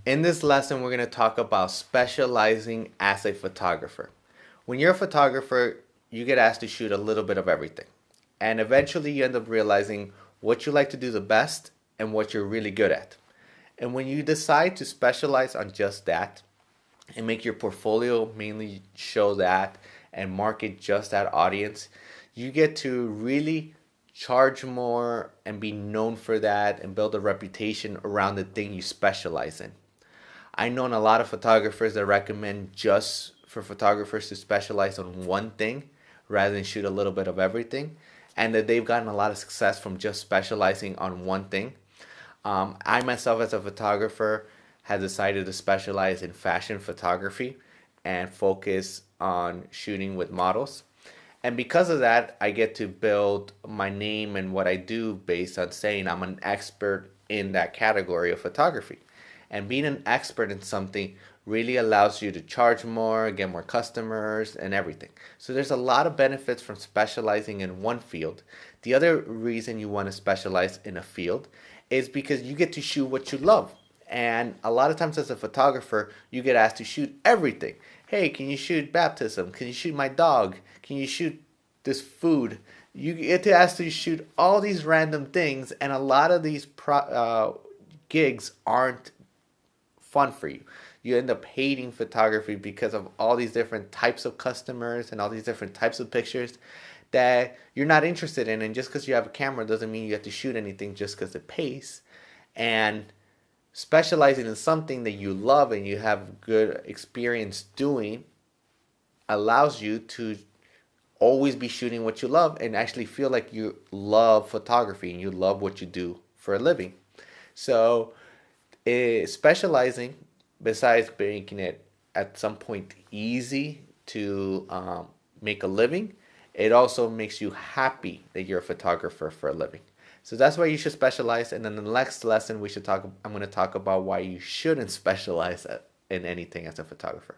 In this lesson, we're going to talk about specializing as a photographer. When you're a photographer, you get asked to shoot a little bit of everything. And eventually, you end up realizing what you like to do the best and what you're really good at. And when you decide to specialize on just that and make your portfolio mainly show that and market just that audience, you get to really charge more and be known for that and build a reputation around the thing you specialize in. I know a lot of photographers that recommend just for photographers to specialize on one thing rather than shoot a little bit of everything, and that they've gotten a lot of success from just specializing on one thing. I myself, as a photographer, have decided to specialize in fashion photography and focus on shooting with models. And because of that, I get to build my name and what I do based on saying I'm an expert in that category of photography. And being an expert in something really allows you to charge more, get more customers, and everything. So there's a lot of benefits from specializing in one field. The other reason you want to specialize in a field is because you get to shoot what you love. And a lot of times as a photographer, you get asked to shoot everything. Hey, can you shoot baptism? Can you shoot my dog? Can you shoot this food? You get to ask to shoot all these random things, and a lot of these gigs aren't fun for you. You end up hating photography because of all these different types of customers and all these different types of pictures that you're not interested in. And just because you have a camera doesn't mean you have to shoot anything just because it pays. And specializing in something that you love and you have good experience doing allows you to always be shooting what you love and actually feel like you love photography and you love what you do for a living. So specializing, besides making it at some point easy to make a living, it also makes you happy that you're a photographer for a living. So that's why you should specialize. And then the next lesson I'm going to talk about why you shouldn't specialize in anything as a photographer.